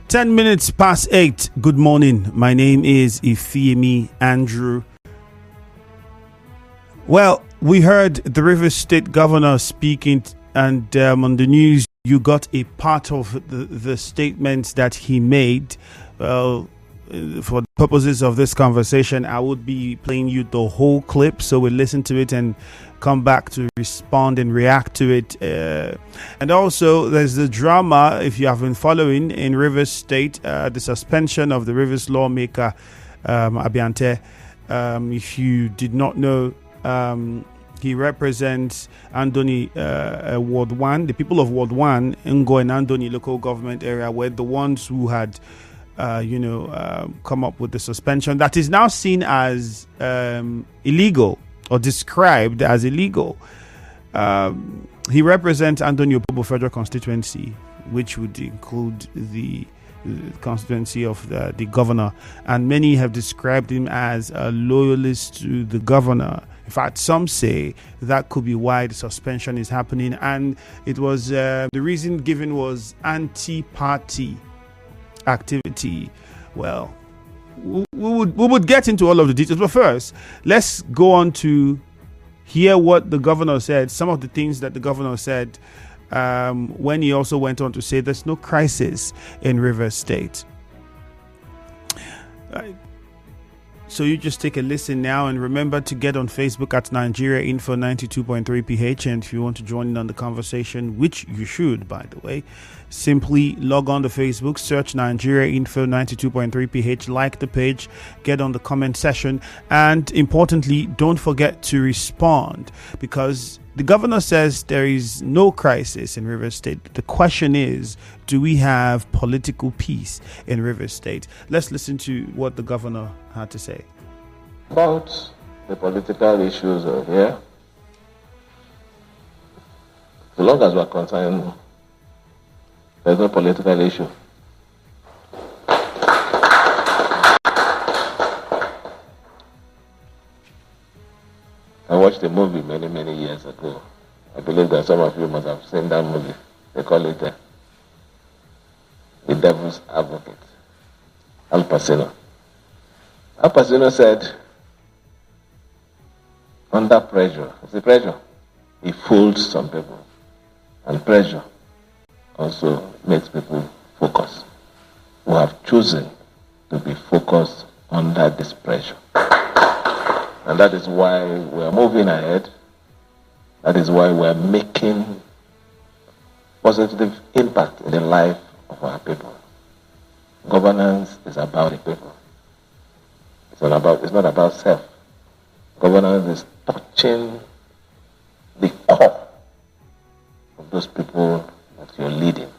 10 minutes past 8. Good morning. My name is Ifeemi Andrew. Well, we heard the Rivers State Governor speaking, and on the news, you got a part of the statements that he made. Well, for the purposes of this conversation, I would be playing you the whole clip, so we'll listen to it and come back to respond and react to it. And also, there's the drama, if you have been following, in Rivers State, the suspension of the Rivers Lawmaker Abiante. If you did not know, he represents Andoni Ward 1. The people of Ward 1, Ngo and Andoni local government area, were the ones who had come up with the suspension that is now seen as illegal or described as illegal. He represents Andoni Opobo Federal Constituency, which would include the constituency of the governor, and many have described him as a loyalist to the governor. In fact, some say that could be why the suspension is happening, and it was the reason given was anti-party activity. Well, we would get into all of the details, but first, let's go on to hear what the governor said, some of the things that the governor said when he also went on to say there's no crisis in Rivers State. So you just take a listen now, and remember to get on Facebook at Nigeria Info 92.3 PH. And if you want to join in on the conversation, which you should, by the way, simply log on to Facebook, search Nigeria Info 92.3 PH, like the page, get on the comment section, and importantly, don't forget to respond, because the governor says there is no crisis in Rivers State. The question is, do we have political peace in Rivers State? Let's listen to what the governor had to say. About the political issues here, as long as we're concerned, there's no political issue. I watched a movie many years ago. I believe that some of you must have seen that movie. They call it The Devil's Advocate. Al Pacino. Al Pacino said, under pressure, the pressure, he fools some people. And pressure also makes people focus, who have chosen to be focused under this pressure. And that is why we're moving ahead. That is why we're making positive impact in the life of our people. Governance is about the people. It's not about self. Governance is touching the core of those people that you're leading.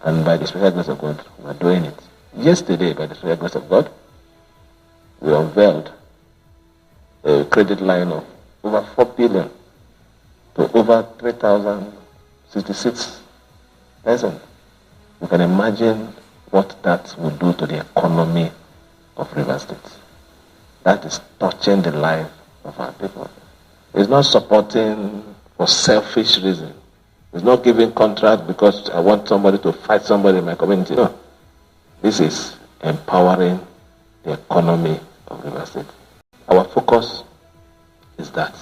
And by the special grace of God, we're doing it. Yesterday, by the special grace of God, we unveiled a credit line of over 4 billion to over 3,066 persons. You can imagine what that would do to the economy of Rivers State. That is touching the life of our people. It's not supporting for selfish reasons. It's not giving contract because I want somebody to fight somebody in my community. No. This is empowering the economy of Rivers State. Our focus is that.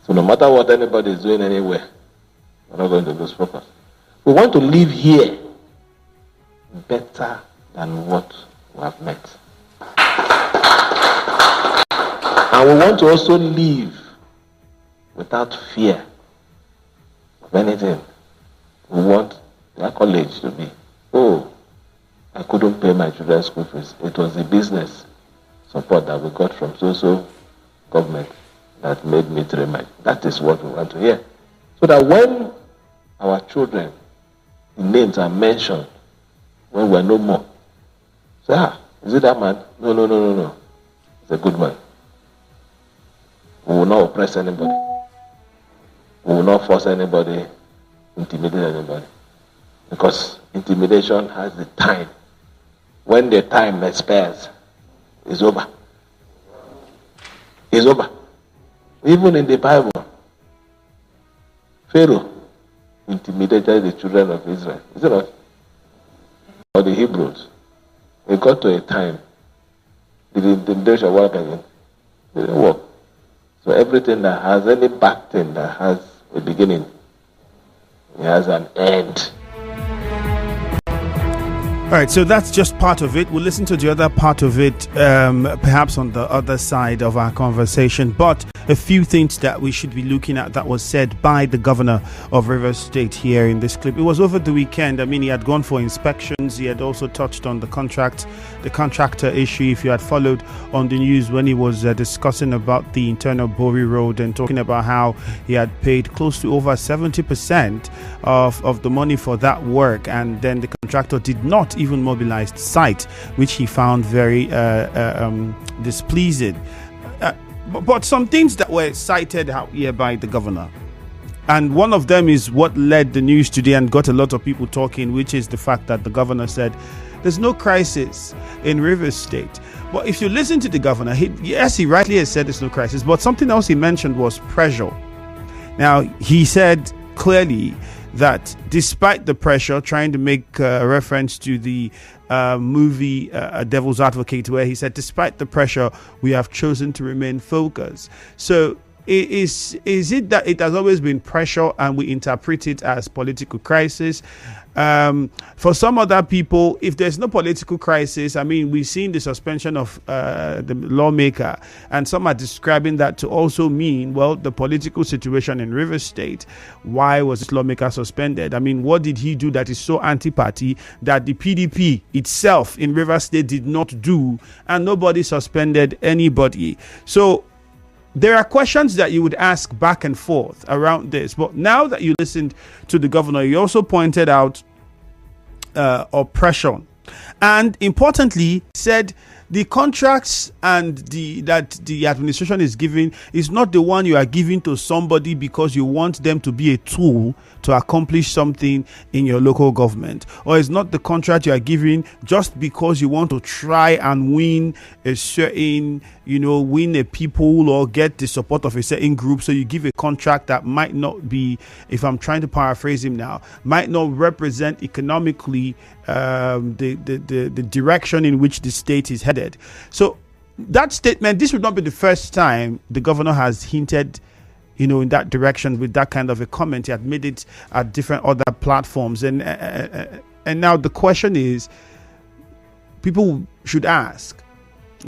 So no matter what anybody is doing anywhere, we're not going to lose focus. We want to live here better than what we have met. And we want to also live without fear of anything. We want the college to be, I couldn't pay my children's school fees. It was the business support that we got from social government that made me train my. That is what we want to hear. So that when our children, the names are mentioned, when we're no more, say, is it that man? No. It's a good man. We will not oppress anybody. We will not force anybody, intimidate anybody. Because intimidation has the time. When the time expires, it's over. It's over. Even in the Bible, Pharaoh intimidated the children of Israel. Is it not? or the Hebrews, it got to a time, the day shall work again. It didn't work. So everything that has any bad thing that has a beginning, it has an end. All right, so that's just part of it. We'll listen to the other part of it, perhaps on the other side of our conversation. But a few things that we should be looking at that was said by the governor of Rivers State here in this clip. It was over the weekend. I mean, he had gone for inspections. He had also touched on the contractor issue. If you had followed on the news when he was discussing about the internal Bori Road and talking about how he had paid close to over 70% of the money for that work, and then the contractor did not even mobilize the site, which he found very displeasing. But some things that were cited out here by the governor, and one of them is what led the news today and got a lot of people talking, which is the fact that the governor said there's no crisis in Rivers State. But if you listen to the governor, he rightly has said there's no crisis, but something else he mentioned was pressure. Now, he said clearly that despite the pressure, trying to make a reference to the movie Devil's Advocate, where he said, despite the pressure, we have chosen to remain focused. So is it that it has always been pressure and we interpret it as political crisis? For some other people, if there's no political crisis, I mean, we've seen the suspension of the lawmaker, and some are describing that to also mean, well, the political situation in Rivers State. Why was this lawmaker suspended? I mean, what did he do that is so anti-party that the PDP itself in Rivers State did not do, and nobody suspended anybody? So there are questions that you would ask back and forth around this. But now that you listened to the governor, he also pointed out oppression, and importantly said the contracts and that the administration is giving is not the one you are giving to somebody because you want them to be a tool to accomplish something in your local government, or it's not the contract you are giving just because you want to try and win a certain, win a people or get the support of a certain group. So you give a contract that might not be, if I'm trying to paraphrase him now, might not represent economically the direction in which the state is headed. So that statement, this would not be the first time the governor has hinted in that direction with that kind of a comment. He had made it at different other platforms. And now the question is, people should ask,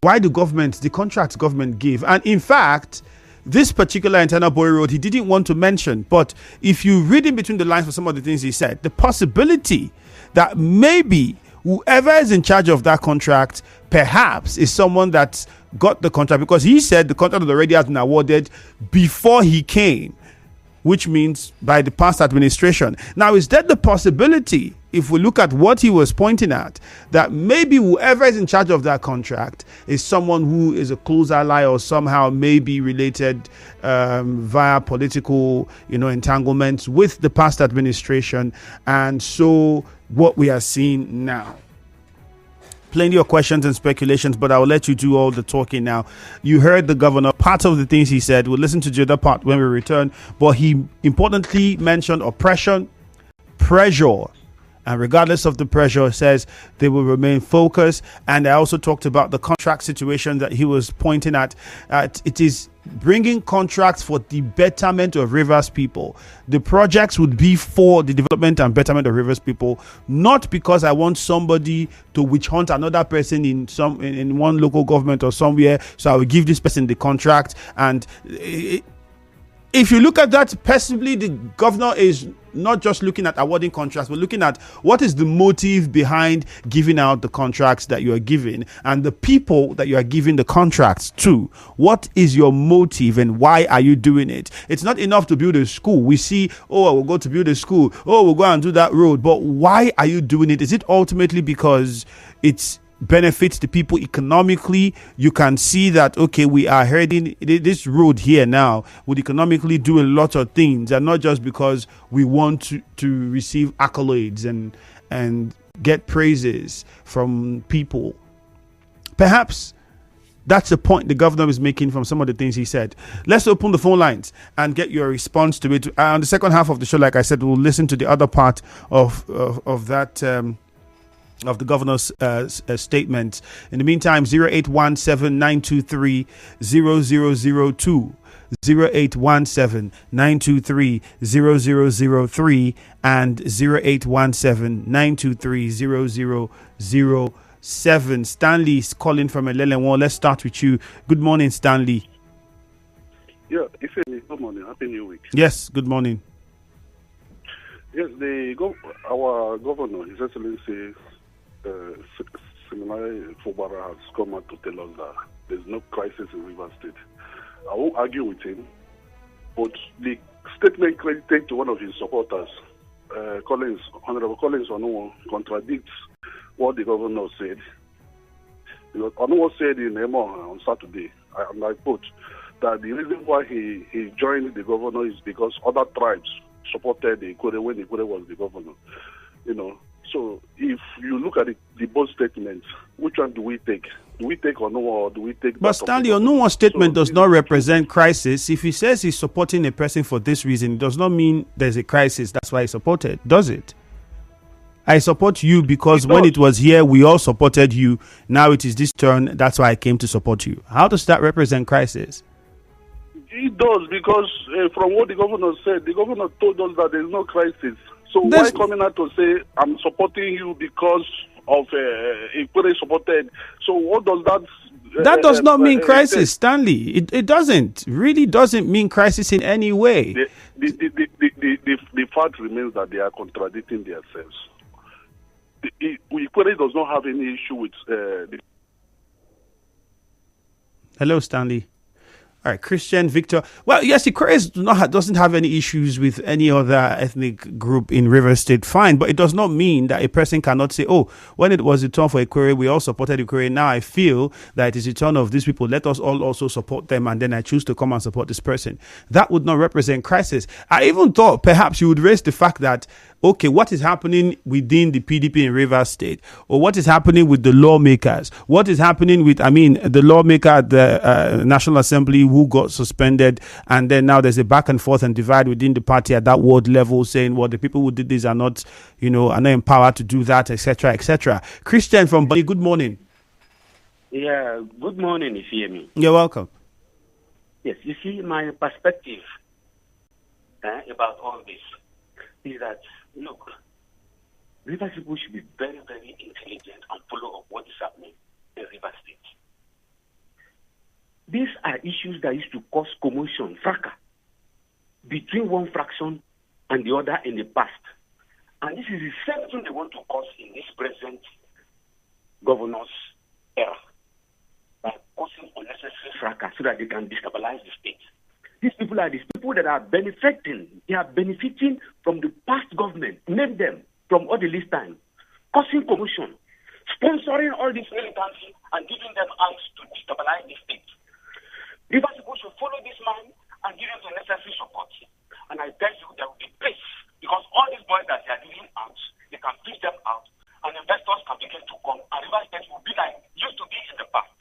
why do the contracts government give? And in fact, this particular internal Bori Road, he didn't want to mention. But if you read in between the lines for some of the things he said, the possibility that maybe whoever is in charge of that contract perhaps is someone that's got the contract, because he said the contract already has been awarded before he came, which means by the past administration. Now, is that the possibility, if we look at what he was pointing at, that maybe whoever is in charge of that contract is someone who is a close ally or somehow may be related via political, entanglements with the past administration, and so what we are seeing now? Plenty of questions and speculations, but I will let you do all the talking now. You heard the governor, part of the things he said. We'll listen to the other part when we return. But he importantly mentioned oppression, pressure, and regardless of the pressure, says they will remain focused. And I also talked about the contract situation that he was pointing at. It is bringing contracts for the betterment of Rivers people. The projects would be for the development and betterment of Rivers people, not because I want somebody to witch hunt another person in one local government or somewhere, so I will give this person the contract. And if you look at that, personally, the governor is not just looking at awarding contracts, but looking at what is the motive behind giving out the contracts that you are giving, and the people that you are giving the contracts to. What is your motive and why are you doing it? It's not enough to build a school. We see, I will go to build a school. We'll go and do that road. But why are you doing it? Is it ultimately because it's benefits the people economically? You can see that, okay, we are heading this road here now would economically do a lot of things, and not just because we want to receive accolades and get praises from people. Perhaps that's the point the governor is making from some of the things he said. Let's open the phone lines and get your response to it. On the second half of the show, like I said, we'll listen to the other part of that of the governor's statement. In the meantime, 0817-923-0002, 0817-923-0003, and 0817-923-0007. Stanley's calling from Elelewon. Let's start with you. Good morning, Stanley. Yeah, good morning. Happy New Week. Yes, good morning. Yes, our governor, His Excellency Rivers Fubara, has come out to tell us that there's no crisis in Rivers State. I won't argue with him, but the statement credited to one of his supporters, Honorable Collins Onuwo, contradicts what the governor said. Because Onuwo said in Emo on Saturday, and I quote, that the reason why he joined the governor is because other tribes supported the Ikore when Ikore was the governor. So if you look at the both statements, which one do we take? Do we take Onuwo or do we take? But Stanley, Onuwo's statement does not represent crisis. If he says he's supporting a person for this reason, it does not mean there's a crisis. That's why he supported, does it? I support you because when it was here, we all supported you. Now it is this turn. That's why I came to support you. How does that represent crisis? It does, because from what the governor said, the governor told us that there's no crisis. So why coming out to say, I'm supporting you because of Ikore supported? So what does that... That does not mean crisis, Stanley. It doesn't. Really doesn't mean crisis in any way. The fact remains that they are contradicting themselves. Ikore does not have any issue with... Hello, Stanley. All right, Christian, Victor. Well, yes, Ikore doesn't have any issues with any other ethnic group in Rivers State. Fine, but it does not mean that a person cannot say, oh, when it was the turn for Ikore, we all supported Ikore. Now I feel that it is the turn of these people. Let us all also support them, and then I choose to come and support this person. That would not represent crisis. I even thought perhaps you would raise the fact that, okay, what is happening within the PDP in Rivers State, or what is happening with the lawmakers? What is happening with, the lawmaker at the National Assembly who got suspended, and then now there's a back and forth and divide within the party at that ward level, saying, well, the people who did this are not, are not empowered to do that, etc., etc. Christian from Bali, good morning. Yeah, good morning, if you hear me. You're welcome. Yes, you see, my perspective about all this is that, look, Rivers people should be very, very intelligent and follow up what is happening in Rivers State. These are issues that used to cause commotion, fracas, between one fraction and the other in the past. And this is the same thing they want to cause in this present governor's era, by causing unnecessary fracas so that they can destabilize the state. These people are these people that are benefiting. They are benefiting from the past government. Name them from all the list time, causing commotion, sponsoring all this militancy and giving them arms to destabilize the state. Rivers people should follow this man and give him the necessary support. And I tell you, there will be peace, because all these boys that they are giving arms, they can push them out, and investors can begin to come, and Rivers State will be like used to be in the past.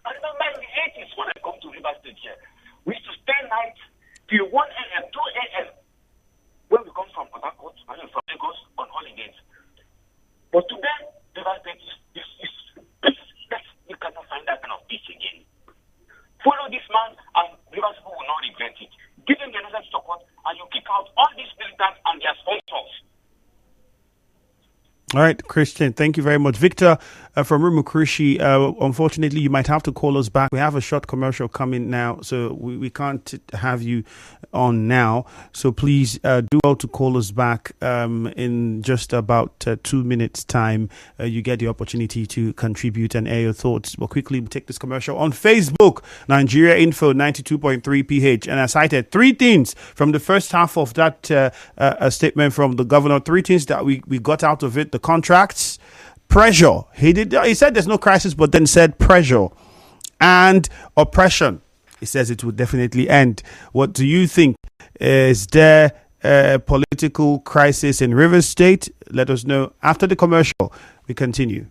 I remember in the 80s when I come to Rivers State here, we used to stay night till 1 a.m., 2 a.m. when we come from Port Harcourt, from Lagos on holidays. But today, Rivers State is you cannot find that kind of peace again. Follow this man, and Rivers people will not regret it. Give him the necessary support, and you kick out all these militants and their sponsors. All right, Christian, thank you very much. Victor from Rumukurushi, unfortunately, you might have to call us back. We have a short commercial coming now, so we can't have you on now. So please do well to call us back in just about 2 minutes' time. You get the opportunity to contribute and air your thoughts. But quickly, we take this commercial on Facebook, Nigeria Info 92.3 PH. And I cited three things from the first half of that statement from the governor, three things that we got out of it. The contracts, pressure. He said there's no crisis, but then said pressure and oppression. He says it will definitely end. What do you think? Is there a political crisis in Rivers State? Let us know after the commercial. We continue.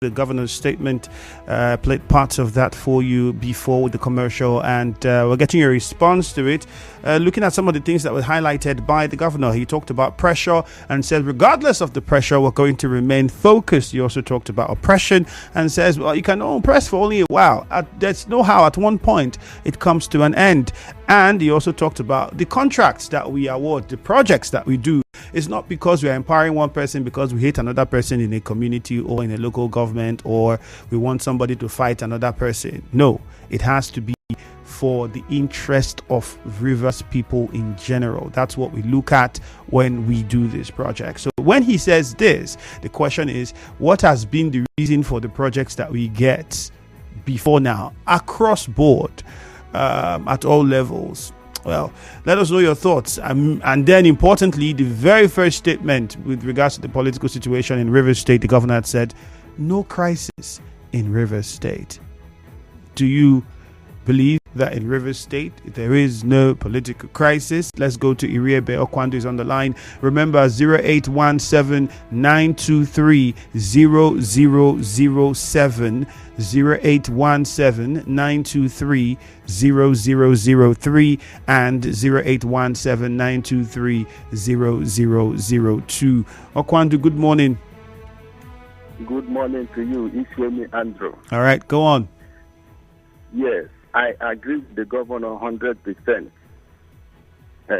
The governor's statement, played parts of that for you before with the commercial, and we're getting a response to it. Looking at some of the things that were highlighted by the governor, he talked about pressure and said, regardless of the pressure, we're going to remain focused. He also talked about oppression and says, well, you can oppress for only a while. There's no how. At one point, it comes to an end. And he also talked about the contracts that we award, the projects that we do. It's not because we're empowering one person because we hate another person in a community or in a local government, or we want somebody to fight another person. No, it has to be for the interest of Rivers people in general. That's what we look at when we do this project. So when he says this, the question is, what has been the reason for the projects that we get before now across board, at all levels? Well, let us know your thoughts. And then importantly, the very first statement with regards to the political situation in Rivers State, the governor had said, no crisis in Rivers State. Do you believe that in Rivers State there is no political crisis? Let's go to Iriebe Okwandu is on the line. Remember, 0817-923-0007, 0817-923-0003, and 0817-923-0002. Okwandu, good morning. Good morning to you, Ishwemi Andrew. All right, go on. Yes, I agree with the governor 100%.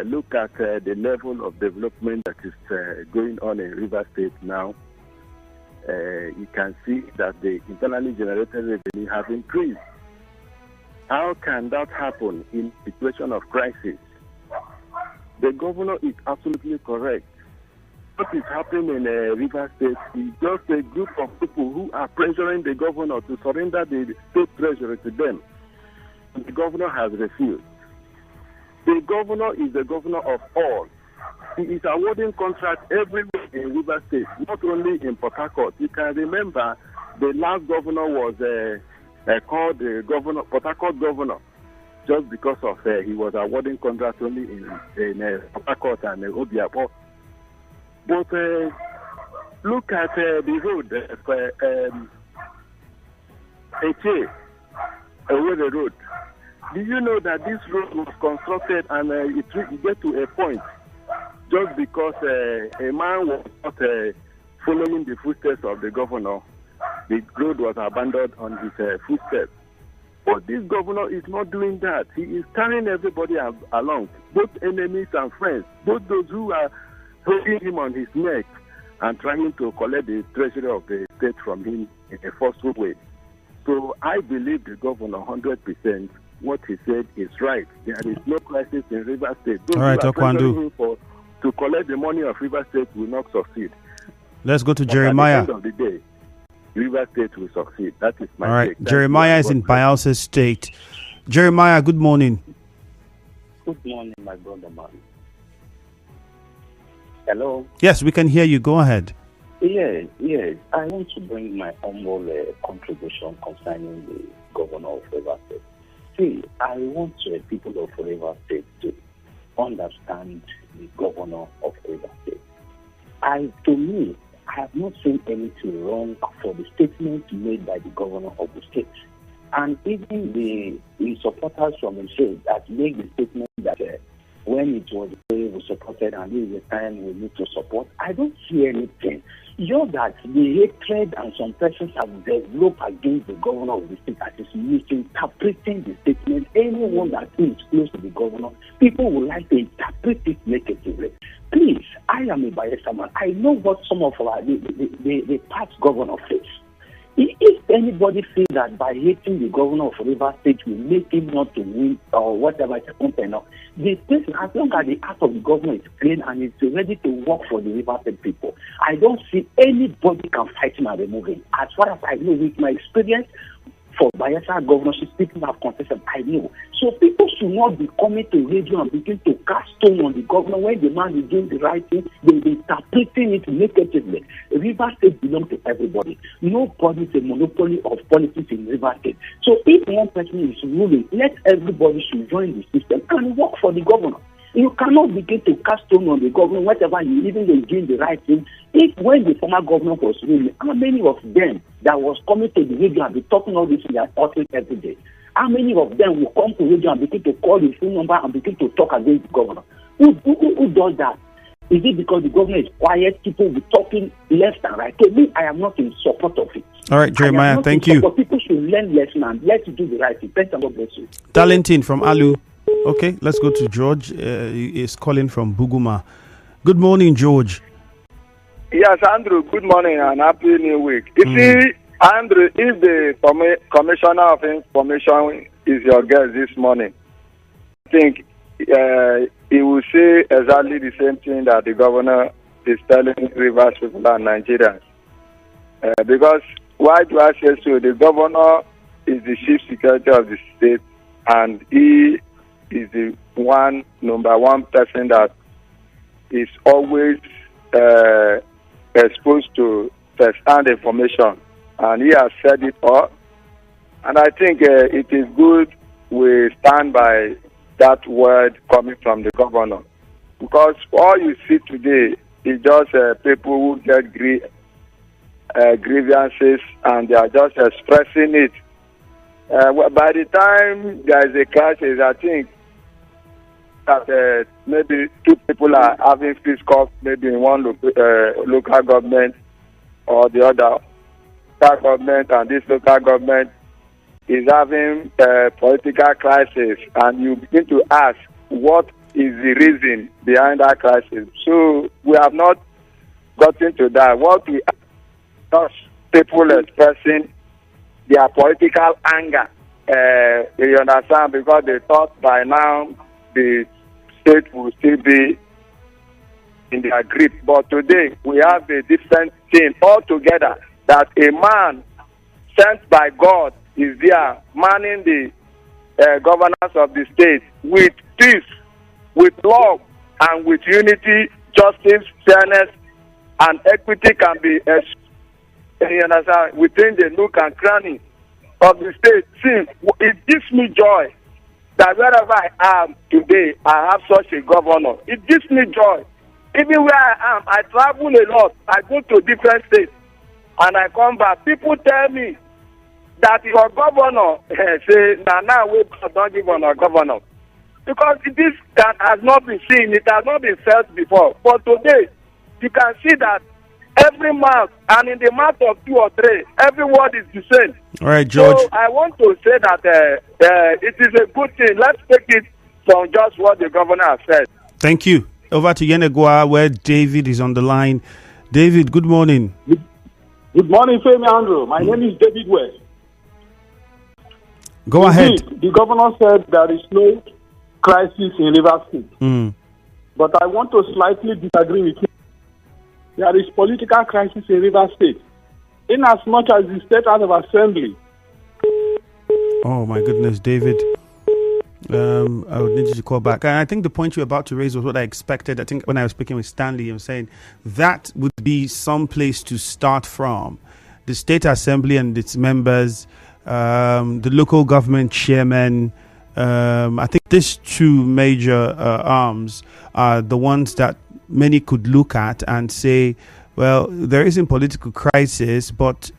Look at the level of development that is going on in Rivers State now. You can see that the internally generated revenue have increased. How can that happen in a situation of crisis? The governor is absolutely correct. What is happening in Rivers State is just a group of people who are pressuring the governor to surrender the state treasury to them. And the governor has refused. The governor is the governor of all. He is awarding contracts everywhere in Rivers State, not only in Port Harcourt. You can remember the last governor was called the Port Harcourt governor, just because of he was awarding contracts only in Port Harcourt and Obiapo. But look at the road, Owerri Road. Do you know that this road was constructed and it get to a point just because a man was not following the footsteps of the governor? The road was abandoned on his footsteps. But this governor is not doing that. He is carrying everybody along, both enemies and friends, both those who are holding him on his neck and trying to collect the treasury of the state from him in a forceful way. So I believe the governor 100%. What he said is right. There is no crisis in Rivers State. Those all right, who are Okwandu. him to collect the money of Rivers State will not succeed. Let's go to But Jeremiah. at the end of the day, Rivers State will succeed. That is my All right, take. Jeremiah is in Bayelsa State. Jeremiah, good morning. Good morning, my brother man. Hello? Yes, we can hear you. Go ahead. Yes. I want to bring my humble contribution concerning the governor of Rivers State. See, I want people of Rivers State to understand the governor of Rivers State. To me, I have not seen anything wrong for the statement made by the governor of the state. And even the supporters from the state that make the statement that when it was the way we supported and this is the time we need to support, I don't see anything. Just that the hatred and some persons have developed against the governor of the state that is misinterpreting the statement. Anyone that is close to the governor, people would like to interpret it negatively. Please, I am a Bayelsa man. I know what some of the past governor face. If anybody feels that by hating the governor of Rivers State will make him not to win or whatever it's happening, the person, as long as the act of the governor is clean and is ready to work for the Rivers State people, I don't see anybody can fight him and remove him. As far as I know, with my experience for Bayelsa governorship, people have contested, I know. So people should not be coming to radio and begin to cast stone on the governor when the man is doing the right thing. They be interpreting it negatively. Rivers State belongs to everybody. Nobody is a monopoly of politics in Rivers State. So if one person is ruling, let everybody should join the system and work for the governor. You cannot begin to cast stone on the governor, whatever you even though doing the right thing. If when the former governor was ruling, how many of them that was coming to the radio and be talking all this in their office every day? How many of them will come to radio and begin to call his phone number and begin to talk against the governor? Who does that? Is it because the governor is quiet? People will be talking left and right. To me, I am not in support of it. All right, Jeremiah, thank you. People should learn lesson and let's do the right thing. Thanks and God bless you. Talentin from Alu. Okay, let's go to George. He is calling from Buguma. Good morning, George. Yes, Andrew, good morning and happy new week. You see, Andrew, if the Commissioner of Information is your guest this morning, I think he will say exactly the same thing that the governor is telling Rivers people and Nigerians. Because why do I say so? The governor is the chief secretary of the state, and he is the number one person that is always exposed to first-hand information, and he has said it all. And I think it is good we stand by that word coming from the governor, because all you see today is just people who get grievances and they are just expressing it. By the time there is a crisis, I think that maybe two people are having fist cuff, maybe in one local government or the other local government, and this local government is having a political crisis, and you begin to ask what is the reason behind that crisis. So we have not gotten to that. What we are people expressing their political anger, you understand, because they thought by now the state will still be in their grip. But today we have a different thing altogether, that a man sent by God is there manning the governance of the state with peace, with love, and with unity, justice, fairness, and equity can be within the nook and cranny of the state. See, it gives me joy that wherever I am today, I have such a governor. It gives me joy. Even where I am, I travel a lot. I go to different states, and I come back. People tell me that your governor say, now we don't give on our governor. Because this has not been seen, it has not been felt before. But today, you can see that every mouth, and in the mouth of two or three, every word is the same. All right, George. So I want to say that it is a good thing. Let's take it from just what the governor has said. Thank you. Over to Yenegua, where David is on the line. David, good morning. Good morning, Femi Andrew. My name is David West. Go ahead. The governor said there is no crisis in Rivers State. But I want to slightly disagree with him. There is political crisis in Rivers State. In as much as the State House of Assembly. Oh my goodness, David. I would need you to call back. And I think the point you're about to raise was what I expected. I think when I was speaking with Stanley, I'm saying that would be some place to start from. The State Assembly and its members, the local government chairman. I think these two major arms are the ones that many could look at and say, well, there isn't political crisis, but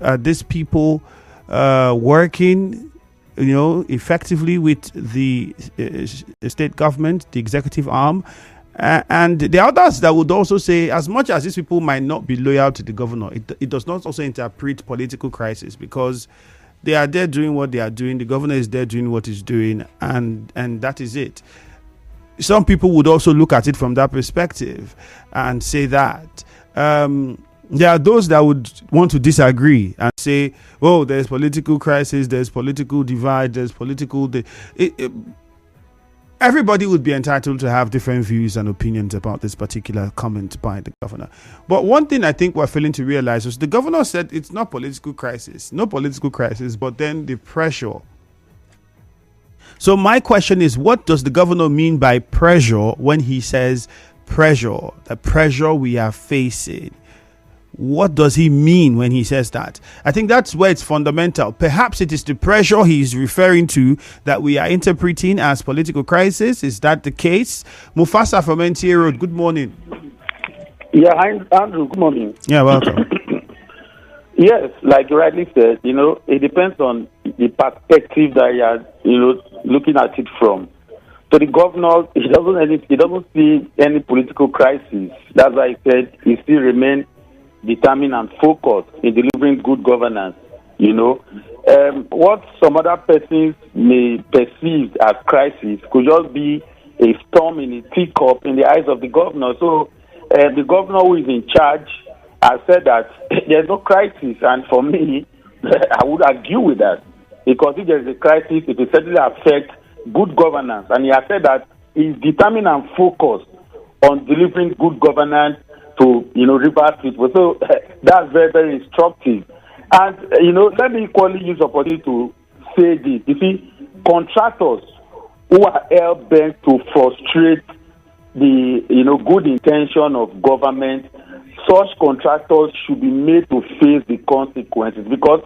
are these people working, effectively with the state government, the executive arm? And the others that would also say, as much as these people might not be loyal to the governor, it does not also interpret political crisis, because they are there doing what they are doing. The governor is there doing what he's doing, and that is it. Some people would also look at it from that perspective and say that. There are those that would want to disagree and say, oh, there's political crisis, there's political divide, there's political... Everybody would be entitled to have different views and opinions about this particular comment by the governor. But one thing I think we're failing to realize is the governor said it's not political crisis, no political crisis, but then the pressure. So my question is, what does the governor mean by pressure when he says pressure, the pressure we are facing? What does he mean when he says that? I think that's where it's fundamental. Perhaps it is the pressure he's referring to that we are interpreting as political crisis. Is that the case? Mufasa from NTA Road, good morning. Yeah, Andrew, good morning. Yeah, welcome. Yes, like you rightly said, it depends on the perspective that you are, looking at it from. So the governor, he doesn't see any political crisis. That's why I said he still remain determined and focused in delivering good governance. What some other persons may perceive as crisis could just be a storm in a teacup in the eyes of the governor. So the governor who is in charge has said that there's no crisis, and for me, I would argue with that, because if there's a crisis, it will certainly affect good governance, and he has said that he's determined and focused on delivering good governance to Rivers people. So that's very, very instructive. And let me equally use the opportunity to say this. You see, contractors who are hell-bent to frustrate the good intention of government, such contractors should be made to face the consequences, because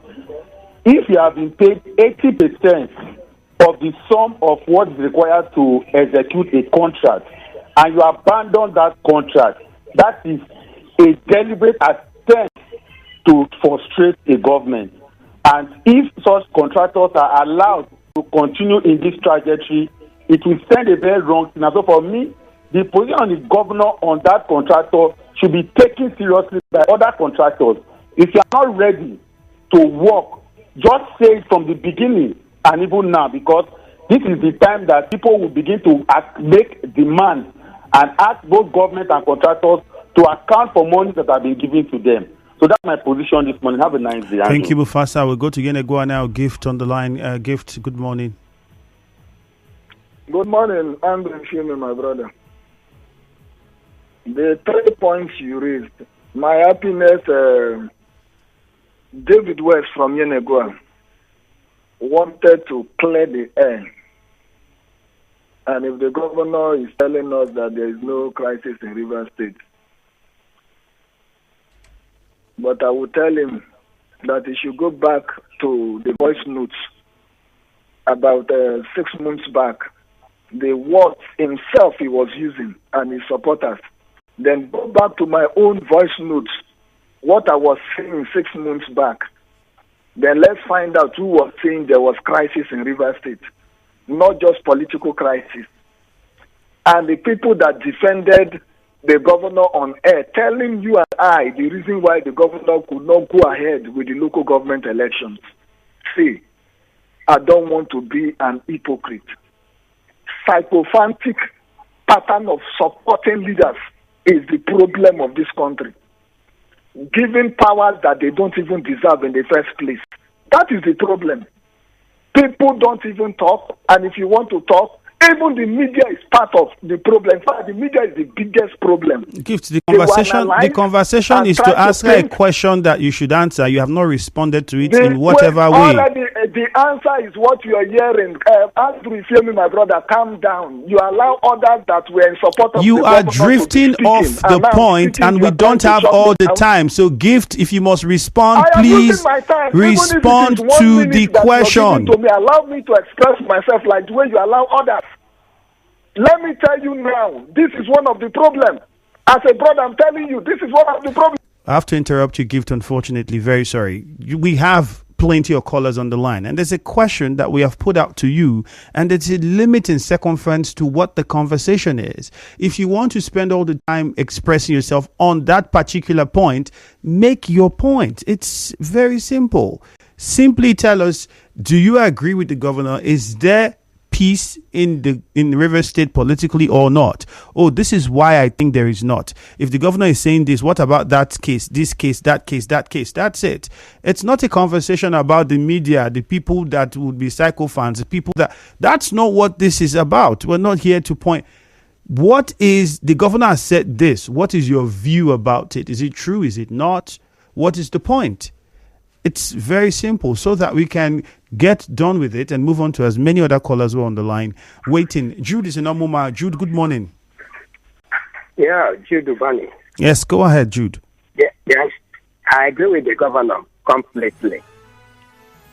if you have been paid 80% of the sum of what is required to execute a contract and you abandon that contract, that is a deliberate attempt to frustrate a government. And if such contractors are allowed to continue in this trajectory, it will send a very wrong signal. So for me, the position of the governor on that contractor should be taken seriously by other contractors. If you are not ready to work, just say it from the beginning and even now, because this is the time that people will begin to make demands and ask both government and contractors to account for money that have been given to them. So that's my position this morning. Have a nice day. Thank you, Mufasa. We'll go to Yenegua now. Gift on the line. Gift, good morning. Good morning, Andrew Shimi, my brother. The 3 points you raised, my happiness, David West from Yenegua wanted to clear the air. And if the governor is telling us that there is no crisis in Rivers State, but I will tell him that he should go back to the voice notes about 6 months back, the words himself he was using and his supporters. Then go back to my own voice notes, what I was saying 6 months back. Then let's find out who was saying there was crisis in Rivers State, not just political crisis. And the people that defended the governor on air, telling you and I the reason why the governor could not go ahead with the local government elections. See, I don't want to be an hypocrite. Psychophantic pattern of supporting leaders is the problem of this country. Giving powers that they don't even deserve in the first place. That is the problem. People don't even talk, and if you want to talk, even the media is part of the problem. In fact, the media is the biggest problem. Gift, the conversation is to ask her a question that you should answer. You have not responded to it in whatever way. The answer is what you are hearing. Andrew, if you hear me, my brother, calm down. You allow others that were in support of you are drifting off the point, and we don't have all the time. So, Gift, if you must respond, please respond to the question. Allow me to express myself like the way you allow others. Let me tell you now, this is one of the problems. As a brother, I'm telling you, this is one of the problems. I have to interrupt you, Gift, unfortunately. Very sorry. We have plenty of callers on the line, and there's a question that we have put out to you, and it's a limit in circumference to what the conversation is. If you want to spend all the time expressing yourself on that particular point, make your point. It's very simple. Simply tell us, do you agree with the governor? Is there peace in Rivers State politically or not? Oh, this is why I think there is not. If the governor is saying this, what about that case, this case, that case, that case? That's it. It's not a conversation about the media, the people that would be psychophans, the people that's not what this is about. We're not here to point. What is, the governor has said this. What is your view about it? Is it true? Is it not? What is the point? It's very simple, so that we can get done with it and move on to as many other callers who are on the line waiting. Jude is in Omuma. Jude, good morning. Yeah, Jude Ubani. Yes, go ahead, Jude. Yes, I agree with the governor completely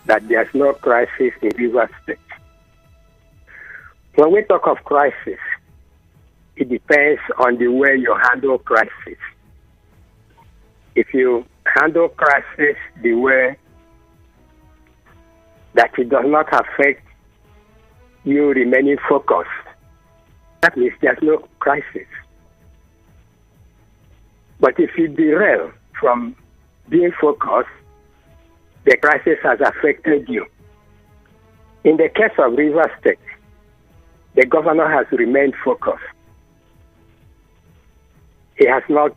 that there's no crisis in Rivers State. When we talk of crisis, it depends on the way you handle crisis. If you handle crisis the way that it does not affect you remaining focused, that means there's no crisis. But if you derail from being focused, the crisis has affected you. In the case of Rivers State, the governor has remained focused. He has not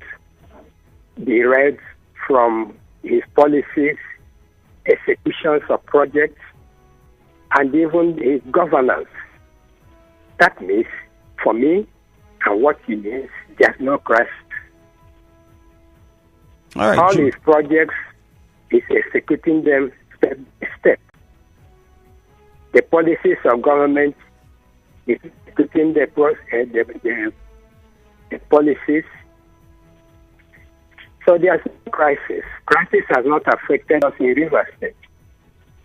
derailed from his policies, executions of projects, and even his governance. That means, for me, and what he means, there's no crisis. All his projects, is executing them step by step. The policies of government is executing the policies. So there's no crisis. Crisis has not affected us in Rivers State.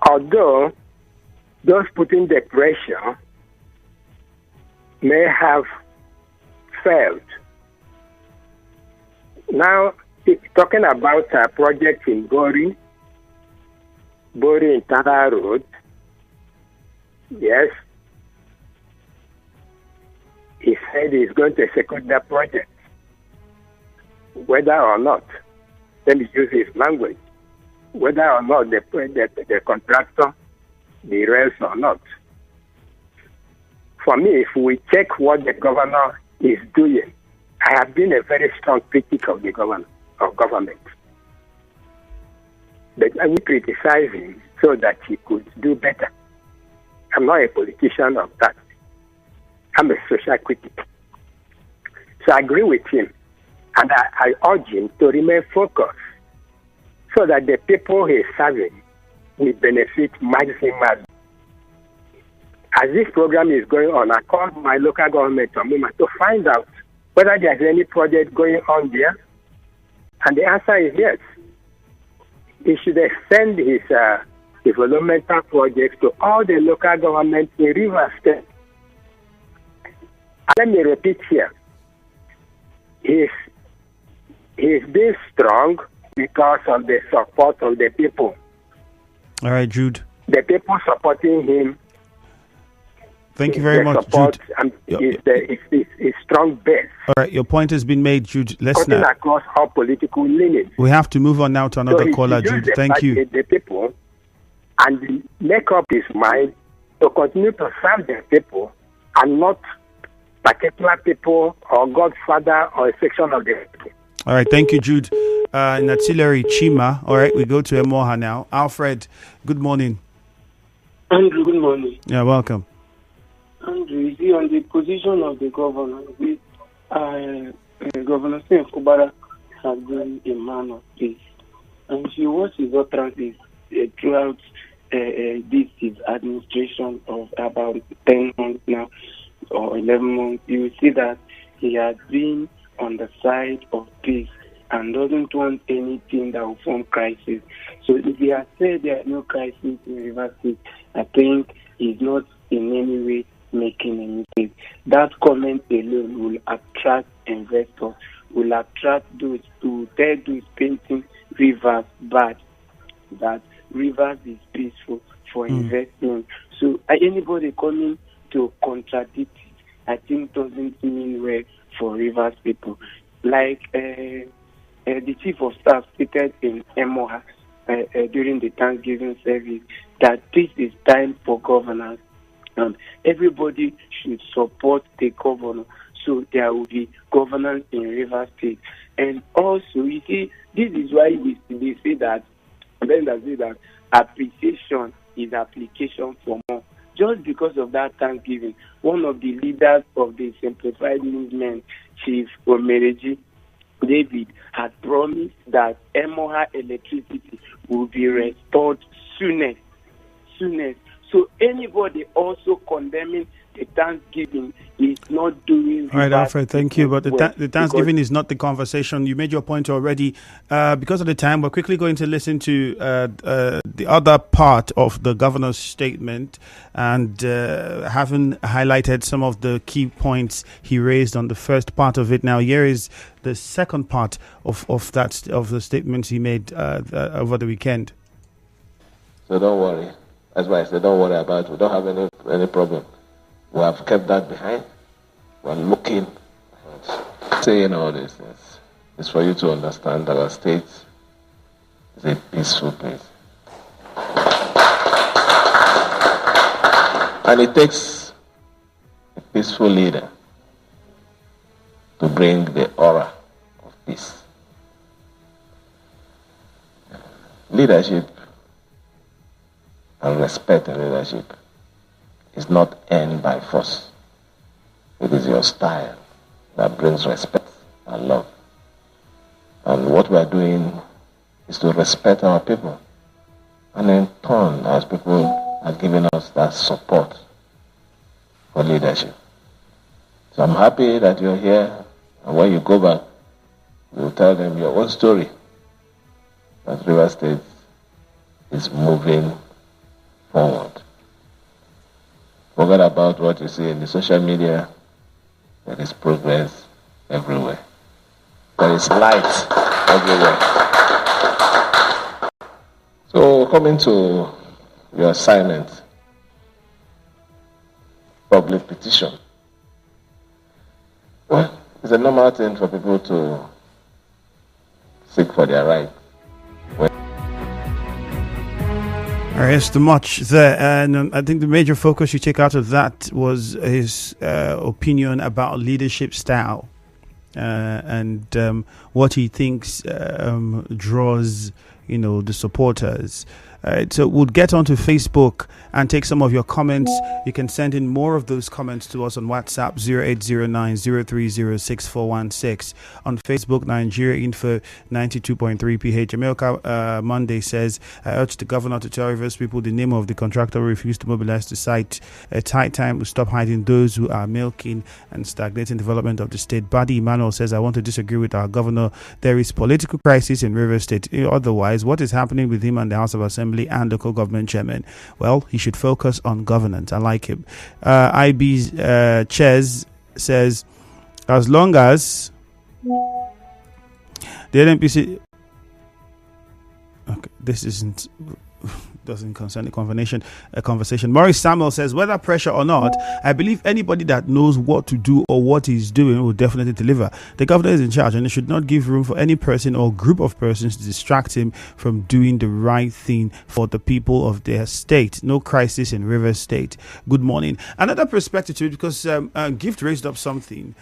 Although those putting the pressure may have failed. Now, talking about a project in Bori in Tara Road, yes, he said he's going to execute that project. Whether or not, let me use his language, whether or not the contractor derails or not. For me, if we check what the governor is doing, I have been a very strong critic of the government. But I will criticize him so that he could do better. I'm not a politician of that. I'm a social critic. So I agree with him. And I urge him to remain focused so that the people he's serving will benefit maximally. As this program is going on, I called my local government to find out whether there's any project going on there. And the answer is yes. He should extend his developmental projects to all the local governments in Rivers State. Let me repeat here. He's being strong because of the support of the people. All right, Jude. The people supporting him. Thank you very much, support, Jude. It's strong base. All right, your point has been made, Jude. Let's now. Across all political leanings. We have to move on now to another caller, Jude. Thank you. The people and make up his mind to continue to serve the people and not particular people or Godfather or a section of the people. All right, thank you, Jude. Natilari Chima. All right, we go to Emoha now. Alfred, good morning. Andrew, good morning. Yeah, welcome. Andrew, you see, on the position of the governor, Governor Fubara has been a man of peace. And if you watch his utterances throughout this his administration of about 10 months now, or 11 months, you will see that he has been on the side of peace and doesn't want anything that will form crisis. So if he has said there is no crisis in Rivers State, I think he's not in any way making a mistake. That comment alone will attract investors, will attract those who tell those painting Rivers bad, that Rivers is peaceful for investing. So anybody coming to contradict it, I think doesn't mean well for Rivers people. Like the chief of staff stated in Emoha during the Thanksgiving service that this is time for governance. Everybody should support the governor so there will be governance in Rivers State. And also, you see, this is why they say that appreciation is application for more. Just because of that Thanksgiving, one of the leaders of the Simplified Movement, Chief Omereji David, had promised that Emoha electricity will be restored soonest. So anybody also condemning the Thanksgiving is not doing. All right, Alfred, thank you. But the Thanksgiving is not the conversation. You made your point already. Because of the time, we're quickly going to listen to the other part of the governor's statement, and having highlighted some of the key points he raised on the first part of it. Now, here is the second part of the statements he made over the weekend. So don't worry. That's why I said don't worry about it. We don't have any problem. We have kept that behind. We're looking and saying all these things. It's for you to understand that our state is a peaceful place. And it takes a peaceful leader to bring the aura of peace. Leadership and respect in leadership is not earned by force. It is your style that brings respect and love. And what we are doing is to respect our people. And in turn, as people are giving us that support for leadership. So I'm happy that you're here. And when you go back, you'll tell them your own story. That Rivers State is moving forward. Forget about what you see in the social media. There is progress everywhere. There is light everywhere. So coming to your assignment, public petition. Well, it's a normal thing for people to seek for their right. There's too much there, and I think the major focus you take out of that was his opinion about leadership style and what he thinks draws, the supporters. So we'll get onto Facebook and take some of your comments. You can send in more of those comments to us on WhatsApp 0809-030-6416. On Facebook, Nigeria Info 92.3 PH. America Monday says, I urge the governor to tell Rivers people the name of the contractor who refused to mobilize to site a tight time to stop hiding those who are milking and stagnating development of the state. Buddy Emmanuel says, I want to disagree with our governor. There is political crisis in Rivers State. Otherwise, what is happening with him and the House of Assembly and local government chairman? Well, he should focus on governance. I like him. IB's Ches says, as long as the NNPC, okay, this doesn't concern the conversation. Maurice Samuel says, whether pressure or not, I believe anybody that knows what to do or what he's doing will definitely deliver. The governor is in charge, and he should not give room for any person or group of persons to distract him from doing the right thing for the people of their state. No crisis in Rivers State. Good morning. Another perspective to it, because Gift raised up something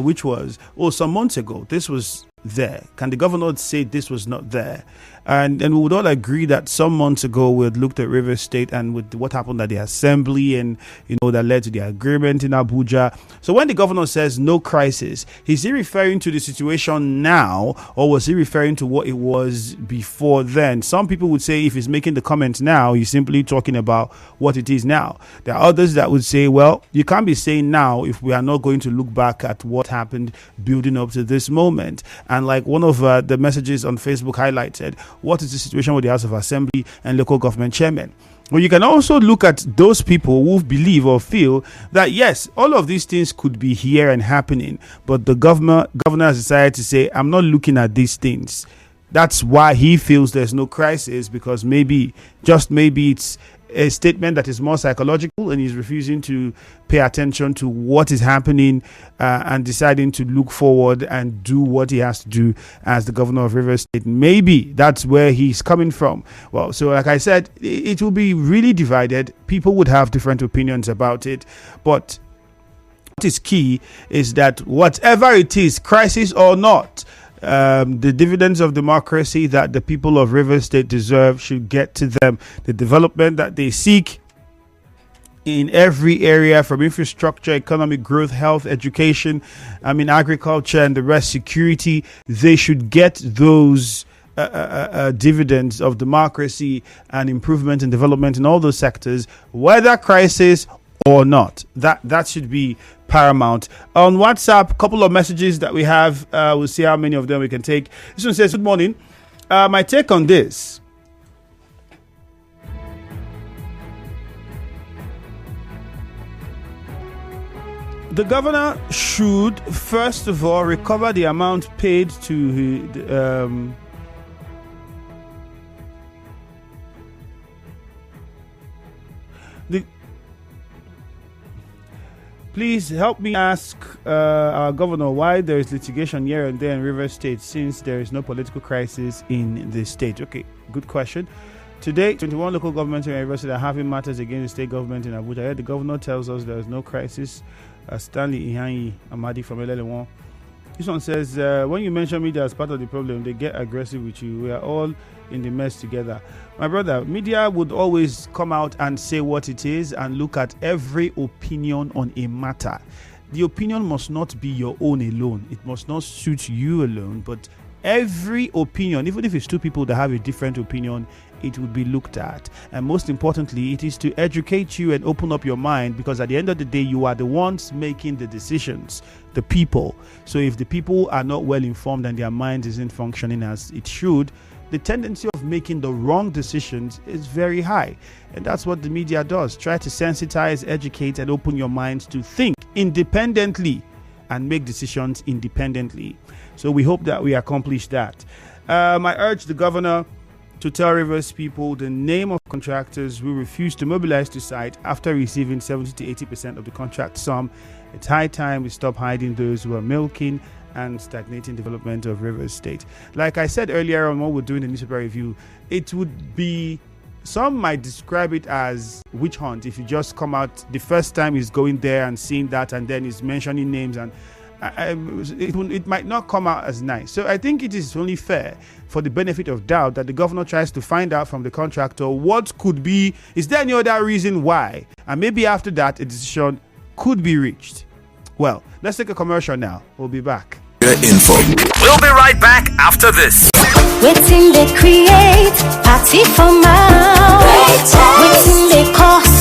which was, some months ago, this was there. Can the governor say this was not there? And we would all agree that some months ago we had looked at Rivers State and with what happened at the assembly and that led to the agreement in Abuja. So when the governor says no crisis, is he referring to the situation now, or was he referring to what it was before then? Some people would say if he's making the comment now, he's simply talking about what it is now. There are others that would say, well, you can't be saying now if we are not going to look back at what happened building up to this moment. And like one of the messages on Facebook highlighted, what is the situation with the House of Assembly and local government chairmen? Well, you can also look at those people who believe or feel that, yes, all of these things could be here and happening, but the governor has decided to say, I'm not looking at these things. That's why he feels there's no crisis, because maybe, just maybe, it's a statement that is more psychological, and he's refusing to pay attention to what is happening and deciding to look forward and do what he has to do as the governor of Rivers State. Maybe that's where he's coming from. Well, so like I said, it will be really divided. People would have different opinions about it, but what is key is that whatever it is, crisis or not, the dividends of democracy that the people of Rivers State deserve should get to them. The development that they seek in every area, from infrastructure, economic growth, health, education, agriculture, and the rest, security, they should get those dividends of democracy and improvement and development in all those sectors, whether crisis or not. That should be paramount. On WhatsApp, a couple of messages that we have. We'll see how many of them we can take. This one says, good morning. My take on this. The governor should, first of all, recover the amount paid to Please help me ask our governor why there is litigation here and there in Rivers State since there is no political crisis in the state. Okay, good question. Today, 21 local governments in Rivers State are having matters against the state government in Abuja. Yet the governor tells us there is no crisis. Stanley Ihanyi Amadi from Elelewon. This one says, when you mention media as part of the problem, they get aggressive with you. We are all in the mess together. My brother, media would always come out and say what it is and look at every opinion on a matter. The opinion must not be your own alone. It must not suit you alone, but every opinion, even if it's two people that have a different opinion, it would be looked at. And most importantly, it is to educate you and open up your mind, because at the end of the day, you are the ones making the decisions, the people. So if the people are not well informed and their mind isn't functioning as it should, the tendency of making the wrong decisions is very high. And that's what the media does. Try to sensitize, educate, and open your mind to think independently and make decisions independently. So we hope that we accomplish that. I urge the governor to tell Rivers people the name of contractors who refuse to mobilize to site after receiving 70 to 80% of the contract sum. It's high time we stop hiding those who are milking and stagnating development of Rivers State. Like I said earlier on when we're doing the newspaper review, it would be, some might describe it as witch hunt if you just come out the first time he's going there and seeing that, and then he's mentioning names, and it might not come out as nice. So I think it is only fair, for the benefit of doubt, that the governor tries to find out from the contractor what could be, is there any other reason why? And maybe after that, a decision could be reached. Well, let's take a commercial now. We'll be back. Info. We'll be right back after this. Waiting they create, party for my waiting they cost.